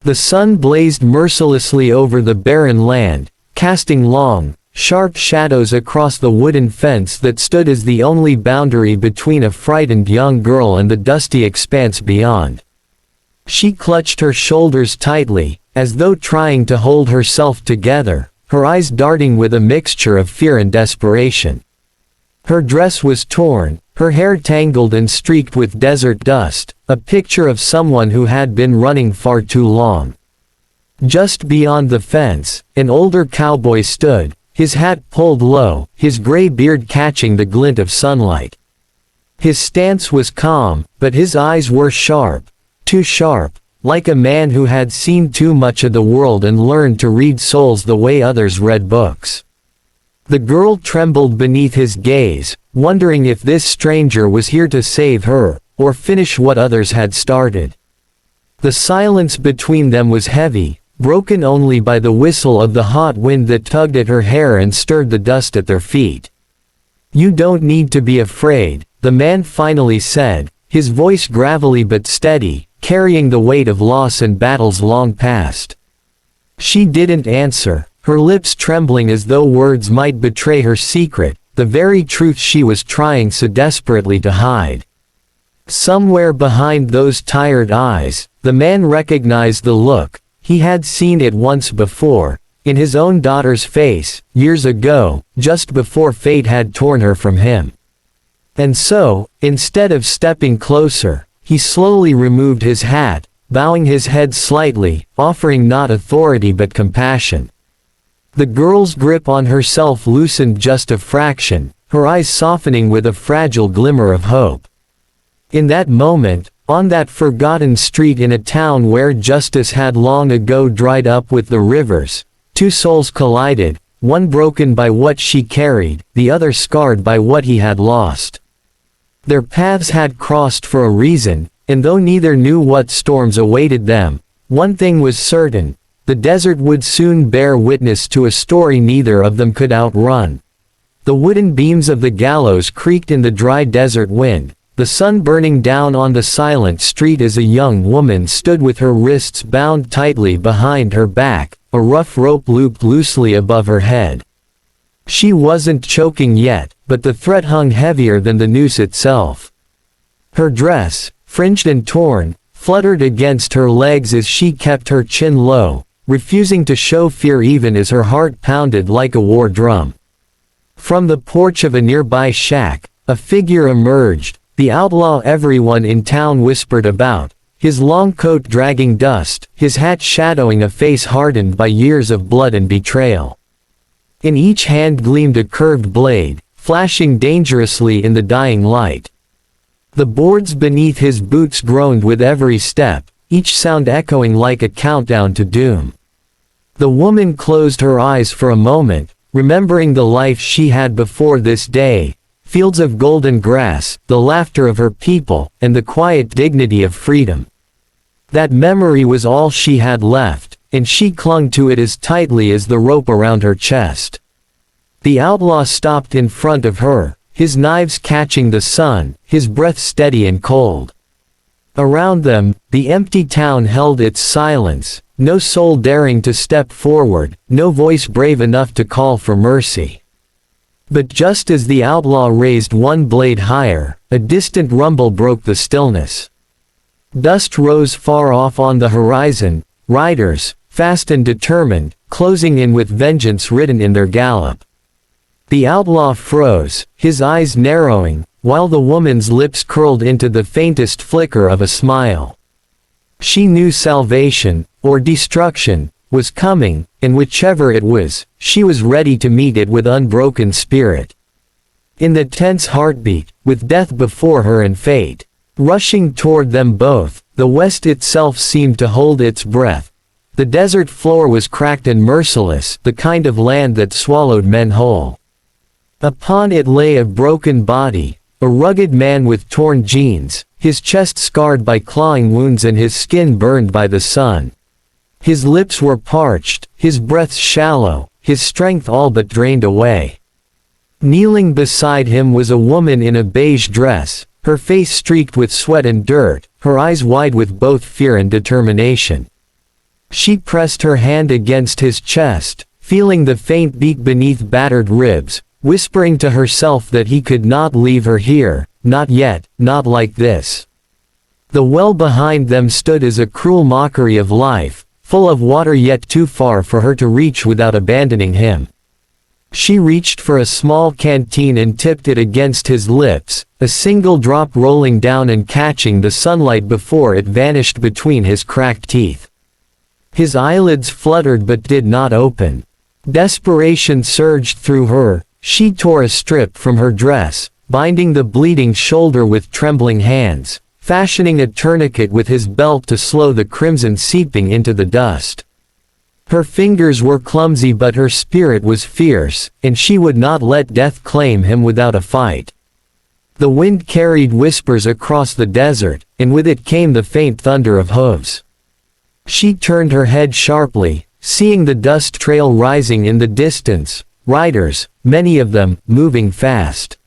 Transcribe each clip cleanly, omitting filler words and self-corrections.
The sun blazed mercilessly over the barren land, casting long, sharp shadows across the wooden fence that stood as the only boundary between a frightened young girl and the dusty expanse beyond. She clutched her shoulders tightly, as though trying to hold herself together, her eyes darting with a mixture of fear and desperation. Her dress was torn, her hair tangled and streaked with desert dust, a picture of someone who had been running far too long. Just beyond the fence, an older cowboy stood, his hat pulled low, his gray beard catching the glint of sunlight. His stance was calm, but his eyes were sharp, too sharp, like a man who had seen too much of the world and learned to read souls the way others read books. The girl trembled beneath his gaze, wondering if this stranger was here to save her, or finish what others had started. The silence between them was heavy, broken only by the whistle of the hot wind that tugged at her hair and stirred the dust at their feet. "You don't need to be afraid," the man finally said, his voice gravelly but steady, carrying the weight of loss and battles long past. She didn't answer, her lips trembling as though words might betray her secret, the very truth she was trying so desperately to hide. Somewhere behind those tired eyes, the man recognized the look. He had seen it once before, in his own daughter's face, years ago, just before fate had torn her from him. And so, instead of stepping closer, he slowly removed his hat, bowing his head slightly, offering not authority but compassion. The girl's grip on herself loosened just a fraction, her eyes softening with a fragile glimmer of hope. In that moment, on that forgotten street in a town where justice had long ago dried up with the rivers, two souls collided, one broken by what she carried, the other scarred by what he had lost. Their paths had crossed for a reason, and though neither knew what storms awaited them, one thing was certain: the desert would soon bear witness to a story neither of them could outrun. The wooden beams of the gallows creaked in the dry desert wind, the sun burning down on the silent street as a young woman stood with her wrists bound tightly behind her back, a rough rope looped loosely above her head. She wasn't choking yet, but the threat hung heavier than the noose itself. Her dress, fringed and torn, fluttered against her legs as she kept her chin low, refusing to show fear even as her heart pounded like a war drum. From the porch of a nearby shack, a figure emerged, the outlaw everyone in town whispered about, his long coat dragging dust, his hat shadowing a face hardened by years of blood and betrayal. In each hand gleamed a curved blade, flashing dangerously in the dying light. The boards beneath his boots groaned with every step, each sound echoing like a countdown to doom. The woman closed her eyes for a moment, remembering the life she had before this day, fields of golden grass, the laughter of her people, and the quiet dignity of freedom. That memory was all she had left, and she clung to it as tightly as the rope around her chest. The outlaw stopped in front of her, his knives catching the sun, his breath steady and cold. Around them, the empty town held its silence, no soul daring to step forward, no voice brave enough to call for mercy. But just as the outlaw raised one blade higher, a distant rumble broke the stillness. Dust rose far off on the horizon, riders, fast and determined, closing in with vengeance written in their gallop. The outlaw froze, his eyes narrowing, while the woman's lips curled into the faintest flicker of a smile. She knew salvation, or destruction, was coming, and whichever it was, she was ready to meet it with unbroken spirit. In the tense heartbeat, with death before her and fate rushing toward them both, the west itself seemed to hold its breath. The desert floor was cracked and merciless, the kind of land that swallowed men whole. Upon it lay a broken body, a rugged man with torn jeans, his chest scarred by clawing wounds and his skin burned by the sun. His lips were parched, his breath shallow, his strength all but drained away. Kneeling beside him was a woman in a beige dress, her face streaked with sweat and dirt, her eyes wide with both fear and determination. She pressed her hand against his chest, feeling the faint beat beneath battered ribs, whispering to herself that he could not leave her here, not yet, not like this. The well behind them stood as a cruel mockery of life, full of water yet too far for her to reach without abandoning him. She reached for a small canteen and tipped it against his lips, a single drop rolling down and catching the sunlight before it vanished between his cracked teeth. His eyelids fluttered but did not open. Desperation surged through her. She tore a strip from her dress, binding the bleeding shoulder with trembling hands, fashioning a tourniquet with his belt to slow the crimson seeping into the dust. Her fingers were clumsy but her spirit was fierce, and she would not let death claim him without a fight. The wind carried whispers across the desert, and with it came the faint thunder of hooves. She turned her head sharply, seeing the dust trail rising in the distance, riders, many of them, moving fast.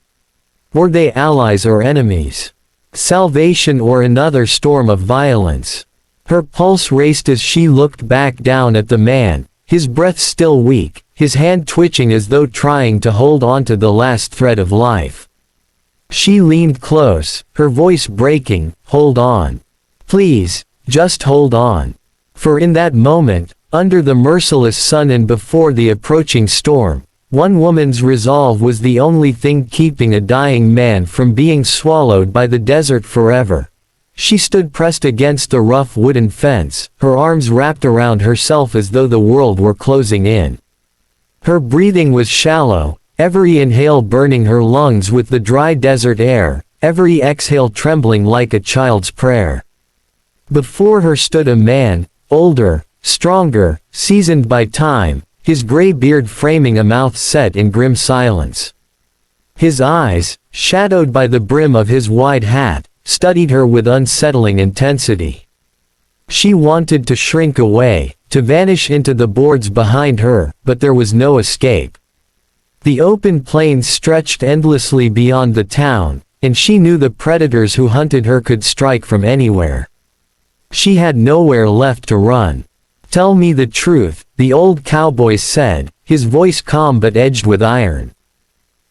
Were they allies or enemies? Salvation or another storm of violence? Her pulse raced as she looked back down at the man, his breath still weak, his hand twitching as though trying to hold on to the last thread of life. She leaned close, her voice breaking, "Hold on. Please, just hold on." For in that moment, under the merciless sun and before the approaching storm, one woman's resolve was the only thing keeping a dying man from being swallowed by the desert forever. She stood pressed against the rough wooden fence, her arms wrapped around herself as though the world were closing in. Her breathing was shallow, every inhale burning her lungs with the dry desert air, every exhale trembling like a child's prayer. Before her stood a man, older, stronger, seasoned by time, his gray beard framing a mouth set in grim silence. His eyes, shadowed by the brim of his wide hat, studied her with unsettling intensity. She wanted to shrink away, to vanish into the boards behind her, but there was no escape. The open plains stretched endlessly beyond the town, and she knew the predators who hunted her could strike from anywhere. She had nowhere left to run. "Tell me the truth," the old cowboy said, his voice calm but edged with iron.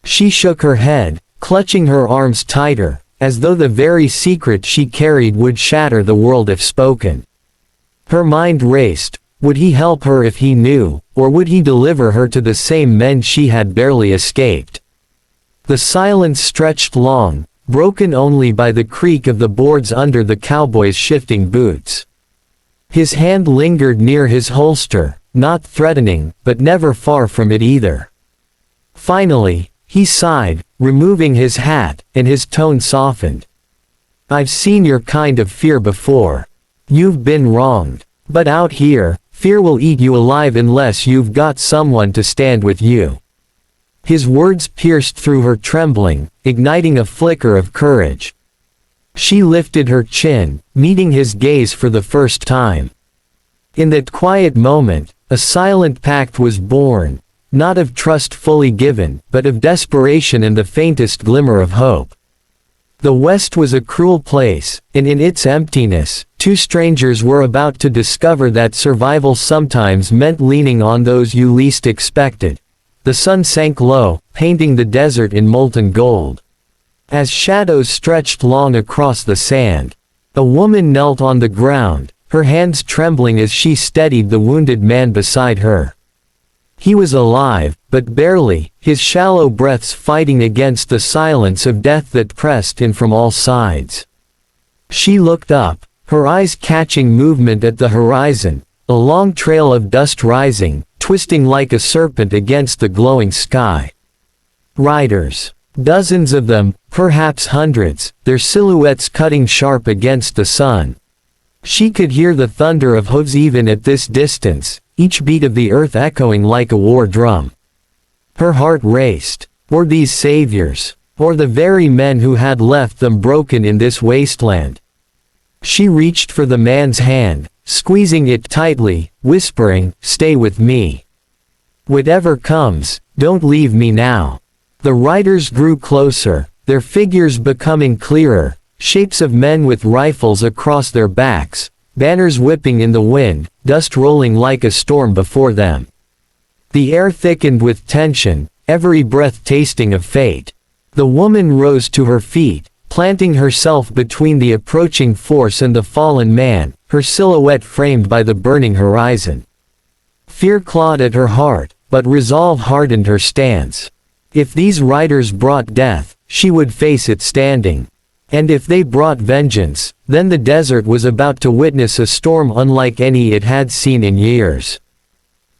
She shook her head, clutching her arms tighter, as though the very secret she carried would shatter the world if spoken. Her mind raced. Would he help her if he knew, or would he deliver her to the same men she had barely escaped? The silence stretched long, broken only by the creak of the boards under the cowboy's shifting boots. His hand lingered near his holster, not threatening, but never far from it either. Finally, he sighed, removing his hat, and his tone softened. "I've seen your kind of fear before. You've been wronged. But out here, fear will eat you alive unless you've got someone to stand with you." His words pierced through her trembling, igniting a flicker of courage. She lifted her chin, meeting his gaze for the first time. In that quiet moment, a silent pact was born, not of trust fully given, but of desperation and the faintest glimmer of hope. The West was a cruel place, and in its emptiness, two strangers were about to discover that survival sometimes meant leaning on those you least expected. The sun sank low, painting the desert in molten gold. As shadows stretched long across the sand, a woman knelt on the ground, her hands trembling as she steadied the wounded man beside her. He was alive, but barely, his shallow breaths fighting against the silence of death that pressed in from all sides. She looked up, her eyes catching movement at the horizon, a long trail of dust rising, twisting like a serpent against the glowing sky. Riders. Dozens of them, perhaps hundreds, their silhouettes cutting sharp against the sun. She could hear the thunder of hooves even at this distance, each beat of the earth echoing like a war drum. Her heart raced. Were these saviors, or the very men who had left them broken in this wasteland? She reached for the man's hand, squeezing it tightly, whispering, "Stay with me. Whatever comes, don't leave me now." The riders grew closer, their figures becoming clearer, shapes of men with rifles across their backs, banners whipping in the wind, dust rolling like a storm before them. The air thickened with tension, every breath tasting of fate. The woman rose to her feet, planting herself between the approaching force and the fallen man, her silhouette framed by the burning horizon. Fear clawed at her heart, but resolve hardened her stance. If these riders brought death, she would face it standing. And if they brought vengeance, then the desert was about to witness a storm unlike any it had seen in years.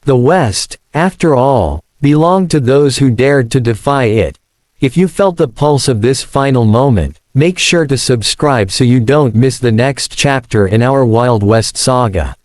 The West, after all, belonged to those who dared to defy it. If you felt the pulse of this final moment, make sure to subscribe so you don't miss the next chapter in our Wild West saga.